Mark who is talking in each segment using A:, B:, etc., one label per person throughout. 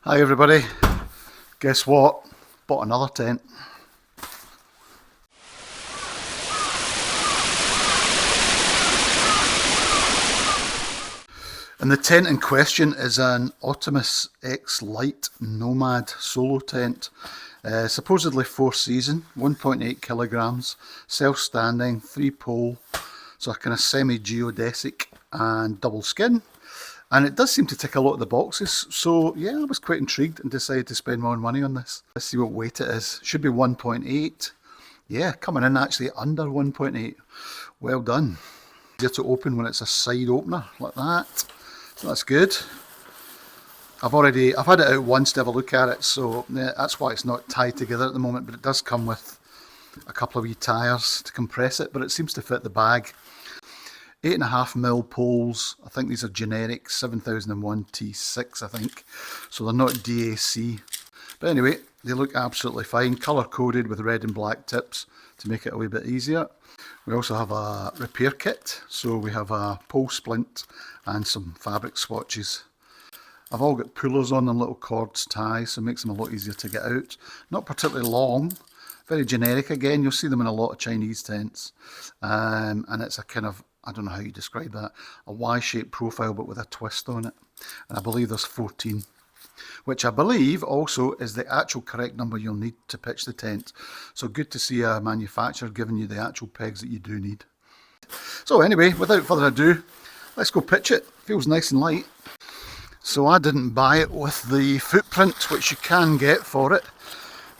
A: Hi everybody, guess what? Bought another tent. And the tent in question is an Otimos X-Lite Nomad solo tent. Supposedly 4-season, 1.8 kilograms, self-standing, 3-pole, so a kind of semi-geodesic and double skin. And it does seem to tick a lot of the boxes, so yeah, I was quite intrigued and decided to spend my own money on this. Let's see what weight it is. Should be 1.8. Yeah, coming in actually under 1.8. Well done. Easier to open when it's a side opener like that. So that's good. I've had it out once to have a look at it, so yeah, that's why it's not tied together at the moment, but it does come with a couple of wee tyres to compress it, but it seems to fit the bag. 8.5mm poles. I think these are generic 7001 T6, I think, so they're not DAC. But anyway, they look absolutely fine, colour coded with red and black tips to make it a wee bit easier. We also have a repair kit, so we have a pole splint and some fabric swatches. I've all got pullers on them, little cords, ties, so it makes them a lot easier to get out. Not particularly long, very generic again, you'll see them in a lot of Chinese tents. And it's a kind of, I don't know how you describe that, a Y-shaped profile but with a twist on it. And I believe there's 14, which I believe also is the actual correct number you'll need to pitch the tent. So good to see a manufacturer giving you the actual pegs that you do need. So anyway, without further ado, let's go pitch it. Feels nice and light. So I didn't buy it with the footprint, which you can get for it,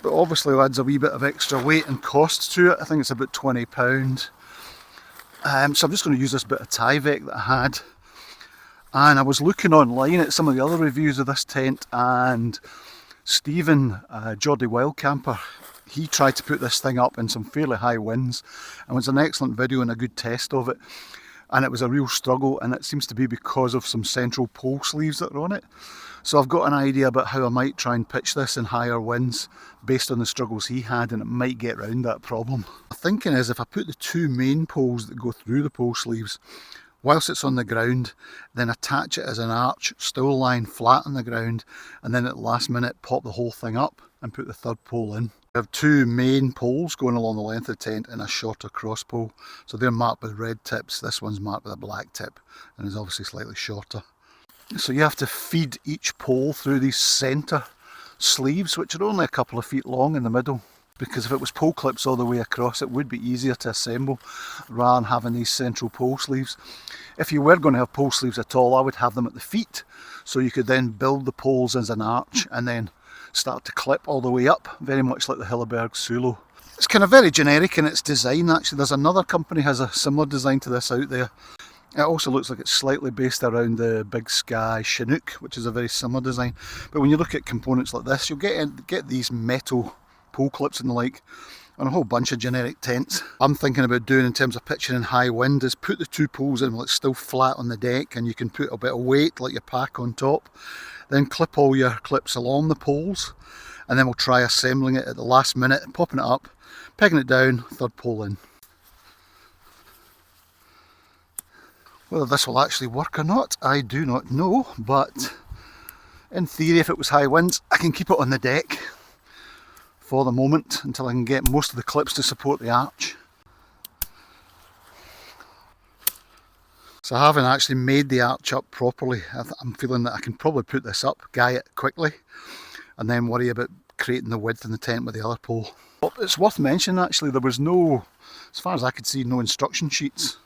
A: but obviously adds a wee bit of extra weight and cost to it. I think it's about £20. So I'm just going to use this bit of Tyvek that I had. And I was looking online at some of the other reviews of this tent, and Stephen, Geordie Wildcamper, he tried to put this thing up in some fairly high winds, and it was an excellent video and a good test of it. And it was a real struggle, and it seems to be because of some central pole sleeves that are on it. So I've got an idea about how I might try and pitch this in higher winds based on the struggles he had, and it might get around that problem. My thinking is if I put the two main poles that go through the pole sleeves whilst it's on the ground, then attach it as an arch, still lying flat on the ground, and then at the last minute pop the whole thing up and put the third pole in. I have two main poles going along the length of the tent and a shorter cross pole. So they're marked with red tips, this one's marked with a black tip and is obviously slightly shorter. So you have to feed each pole through these centre sleeves, which are only a couple of feet long in the middle, because if it was pole clips all the way across it would be easier to assemble rather than having these central pole sleeves. If you were going to have pole sleeves at all, I would have them at the feet, so you could then build the poles as an arch and then start to clip all the way up, very much like the Hilleberg Sulo. It's kind of very generic in its design actually. There's another company has a similar design to this out there. It also looks like it's slightly based around the Big Sky Chinook, which is a very similar design. But when you look at components like this, you'll get these metal pole clips and the like on a whole bunch of generic tents. I'm thinking about doing in terms of pitching in high wind is put the two poles in while it's still flat on the deck, and you can put a bit of weight like your pack on top. Then clip all your clips along the poles, and then we'll try assembling it at the last minute, popping it up, pegging it down, third pole in. Whether this will actually work or not, I do not know, but in theory if it was high winds, I can keep it on the deck for the moment until I can get most of the clips to support the arch. So I haven't actually made the arch up properly. I'm feeling that I can probably put this up, guy it quickly, and then worry about creating the width in the tent with the other pole. But it's worth mentioning actually, there was no, as far as I could see, no instruction sheets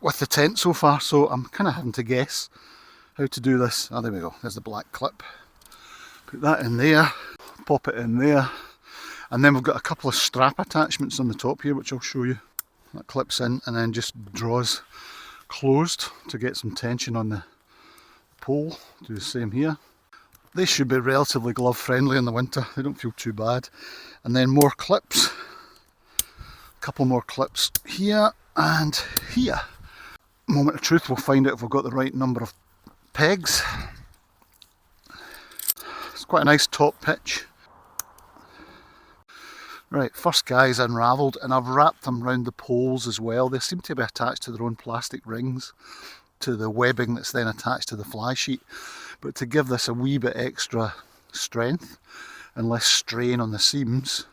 A: with the tent so far, so I'm kind of having to guess how to do this. Oh, there we go, there's the black clip. Put that in there, pop it in there, and then we've got a couple of strap attachments on the top here which I'll show you. That clips in and then just draws closed to get some tension on the pole. Do the same here. They should be relatively glove friendly in the winter, they don't feel too bad. And then more clips, a couple more clips here and here. Moment of truth, we'll find out if we've got the right number of pegs. It's quite a nice top pitch. Right, first guy's unravelled, and I've wrapped them around the poles as well. They seem to be attached to their own plastic rings, to the webbing that's then attached to the fly sheet. but to give this a wee bit extra strength and less strain on the seams,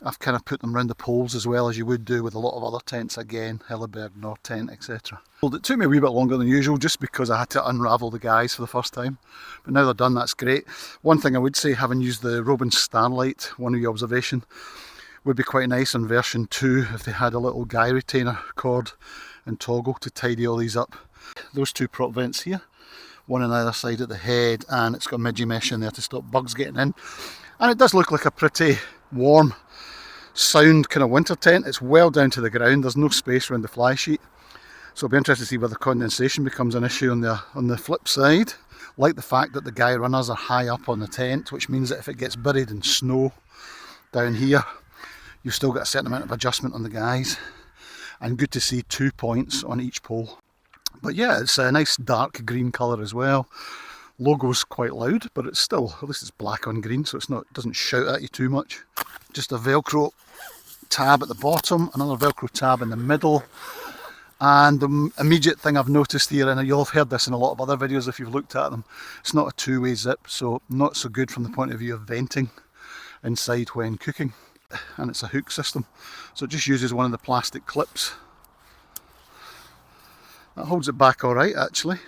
A: I've kind of put them round the poles as well, as you would do with a lot of other tents, again, Hilleberg, North Tent, etc. It took me a wee bit longer than usual just because I had to unravel the guys for the first time, but now they're done, that's great. One thing I would say, having used the Robin Starlight, one of your observation, would be quite nice on version 2 if they had a little guy retainer cord and toggle to tidy all these up. Those two prop vents here, one on either side at the head, and it's got midgie mesh in there to stop bugs getting in. And it does look like a pretty warm, sound kind of winter tent. It's well down to the ground, there's no space around the fly sheet, so I'll be interested to see whether condensation becomes an issue on the flip side. Like the fact that the guy runners are high up on the tent, which means that if it gets buried in snow down here, you've still got a certain amount of adjustment on the guys, and good to see 2 points on each pole. But yeah, it's a nice dark green colour as well. Logo's quite loud, but it's still, at least it's black on green, so it doesn't shout at you too much. Just a Velcro tab at the bottom, another Velcro tab in the middle, and the immediate thing I've noticed here, and you'll have heard this in a lot of other videos if you've looked at them, it's not a two-way zip, so not so good from the point of view of venting inside when cooking. And it's a hook system, so it just uses one of the plastic clips. That holds it back alright actually.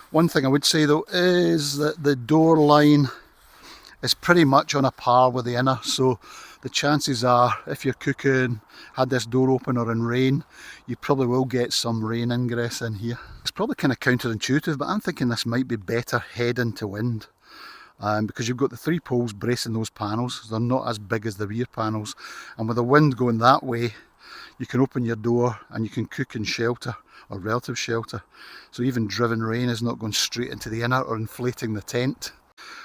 A: One thing I would say though is that the door line is pretty much on a par with the inner, so the chances are if you're cooking, had this door open or in rain, you probably will get some rain ingress in here. It's probably kind of counterintuitive, but I'm thinking this might be better head into wind. Because you've got the 3 poles bracing those panels, they're not as big as the rear panels, and with the wind going that way, you can open your door and you can cook in shelter or relative shelter, so even driven rain is not going straight into the inner or inflating the tent.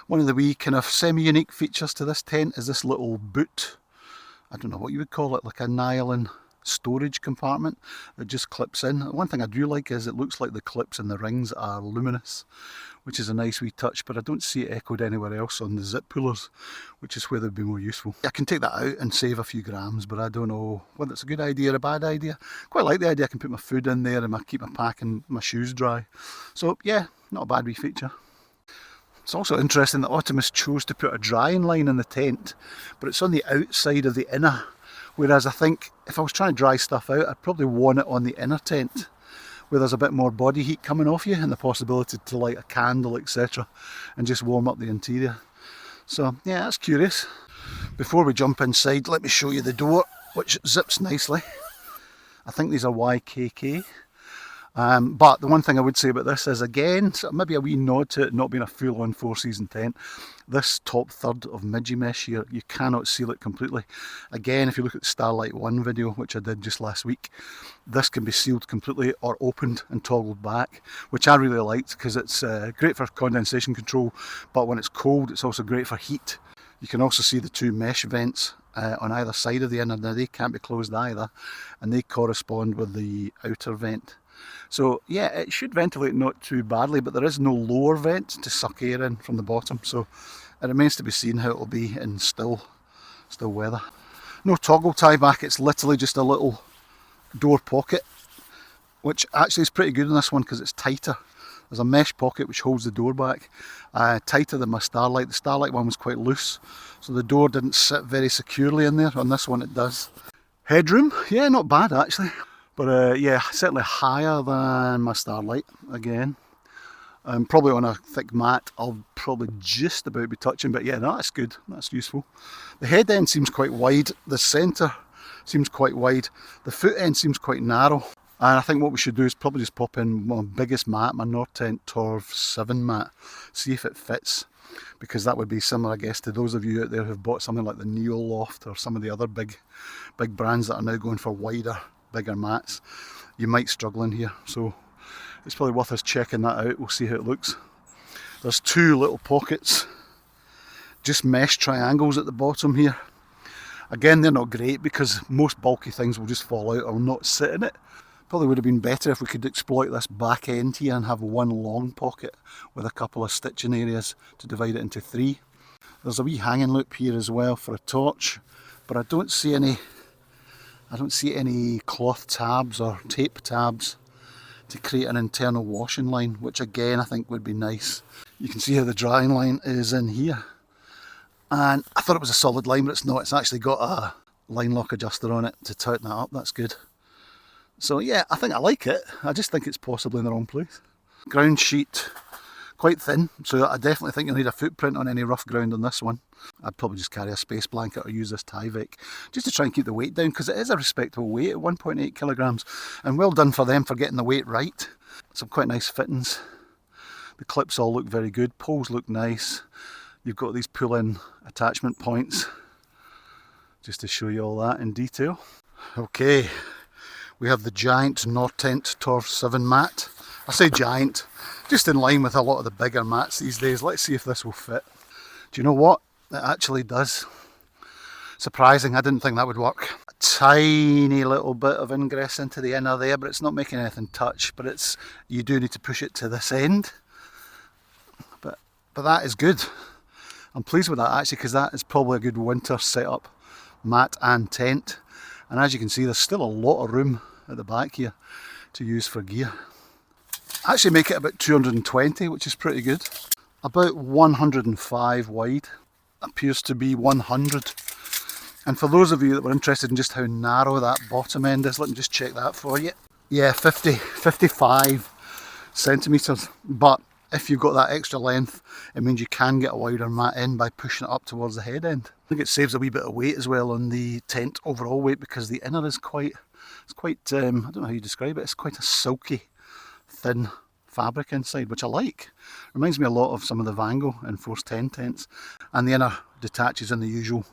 A: One of the wee kind of semi-unique features to this tent is this little boot, I don't know what you would call it, like a nylon storage compartment that just clips in. One thing I do like is it looks like the clips and the rings are luminous, which is a nice wee touch, but I don't see it echoed anywhere else on the zip pullers, which is where they'd be more useful. I can take that out and save a few grams, but I don't know whether it's a good idea or a bad idea. Quite like the idea I can put my food in there and keep my pack and my shoes dry. So yeah, not a bad wee feature. It's also interesting that Otimos chose to put a drying line in the tent, but it's on the outside of the inner, whereas I think if I was trying to dry stuff out, I'd probably want it on the inner tent, where there's a bit more body heat coming off you and the possibility to light a candle, etc., and just warm up the interior. So yeah, that's curious. Before we jump inside, let me show you the door, which zips nicely. I think these are YKK. But the one thing I would say about this is, again, so maybe a wee nod to it not being a full-on 4-season tent. This top third of midgie mesh here, you cannot seal it completely. Again, if you look at the Starlight 1 video, which I did just last week, this can be sealed completely or opened and toggled back, which I really liked because it's great for condensation control, but when it's cold, it's also great for heat. You can also see the 2 mesh vents on either side of the inner. Now they can't be closed either, and they correspond with the outer vent. So yeah, it should ventilate not too badly, but there is no lower vent to suck air in from the bottom, so it remains to be seen how it will be in still weather. No toggle tie back, it's literally just a little door pocket, which actually is pretty good in this one because it's tighter. There's a mesh pocket which holds the door back, tighter than my Starlight. The Starlight one was quite loose, so the door didn't sit very securely in there. On this one it does. Headroom, yeah, not bad actually. But yeah, certainly higher than my Starlight again. Probably on a thick mat, I'll probably just about be touching, but yeah, no, that's good, that's useful. The head end seems quite wide, the centre seems quite wide, the foot end seems quite narrow. And I think what we should do is probably just pop in my biggest mat, my North Tent Torv 7 mat, see if it fits. Because that would be similar, I guess, to those of you out there who've bought something like the Neo Loft or some of the other big brands that are now going for wider, bigger mats. You might struggle in here, so it's probably worth us checking that out. We'll see how it looks. There's 2 little pockets, just mesh triangles at the bottom here. Again, they're not great because most bulky things will just fall out or will not sit in it. Probably would have been better if we could exploit this back end here and have one long pocket with a couple of stitching areas to divide it into 3. There's a wee hanging loop here as well for a torch, but I don't see any cloth tabs or tape tabs to create an internal washing line, which again I think would be nice. You can see how the drying line is in here. And I thought it was a solid line, but it's not. It's actually got a line lock adjuster on it to tighten that up. That's good. So yeah, I think I like it. I just think it's possibly in the wrong place. Ground sheet, quite thin, so I definitely think you'll need a footprint on any rough ground on this one. I'd probably just carry a space blanket or use this Tyvek just to try and keep the weight down, because it is a respectable weight at 1.8 kilograms, and well done for them for getting the weight right. Some quite nice fittings. The clips all look very good, poles look nice. You've got these pull-in attachment points, just to show you all that in detail. Okay, we have the giant Nortent Torv 7 mat. I say giant, just in line with a lot of the bigger mats these days. Let's see if this will fit. Do you know what? It actually does. Surprising, I didn't think that would work. A tiny little bit of ingress into the inner there, but it's not making anything touch. But you do need to push it to this end. But that is good. I'm pleased with that actually, because that is probably a good winter setup, mat and tent. And as you can see, there's still a lot of room at the back here to use for gear. Actually make it about 220, which is pretty good. About 105 wide, appears to be 100. And for those of you that were interested in just how narrow that bottom end is, let me just check that for you. Yeah, 55 centimetres, but if you've got that extra length, it means you can get a wider mat in by pushing it up towards the head end. I think it saves a wee bit of weight as well on the tent overall weight, because the inner is quite, I don't know how you describe it, it's quite a silky, thin fabric inside, which I like. Reminds me a lot of some of the Vango and Force 10 tents. And the inner detaches in the usual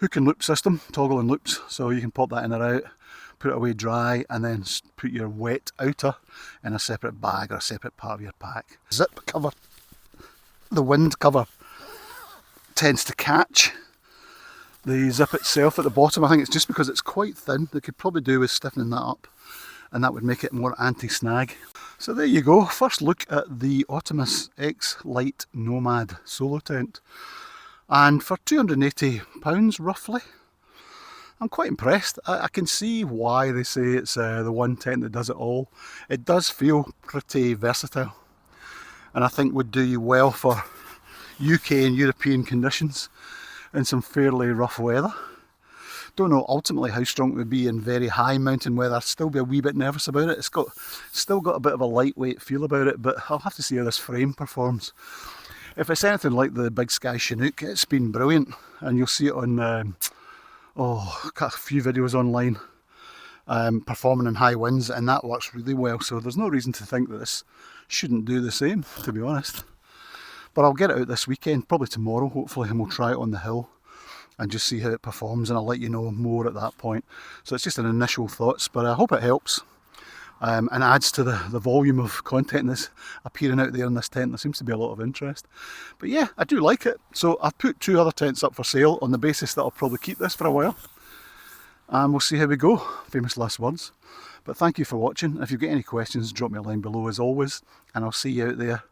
A: hook and loop system, toggle and loops, so you can pop that inner out, put it away dry, and then put your wet outer in a separate bag or a separate part of your pack. Zip cover. The wind cover tends to catch the zip itself at the bottom. I think it's just because it's quite thin. They could probably do with stiffening that up, and that would make it more anti-snag. So there you go, first look at the Otimos X-Lite Nomad solo tent. And for £280 roughly, I'm quite impressed. I can see why they say it's the one tent that does it all. It does feel pretty versatile, and I think would do you well for UK and European conditions in some fairly rough weather. Don't know ultimately how strong it would be in very high mountain weather. I'd still be a wee bit nervous about it. It's still got a bit of a lightweight feel about it, but I'll have to see how this frame performs. If it's anything like the Big Sky Chinook, it's been brilliant, and you'll see it on a few videos online performing in high winds, and that works really well. So there's no reason to think that this shouldn't do the same, to be honest. But I'll get it out this weekend, probably tomorrow hopefully, and we'll try it on the hill and just see how it performs, and I'll let you know more at that point. So it's just an initial thoughts, but I hope it helps and adds to the volume of content that's appearing out there in this tent. There seems to be a lot of interest. But yeah, I do like it. So I've put 2 other tents up for sale on the basis that I'll probably keep this for a while. And we'll see how we go. Famous last words. But thank you for watching. If you've got any questions, drop me a line below as always, and I'll see you out there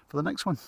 A: for the next one.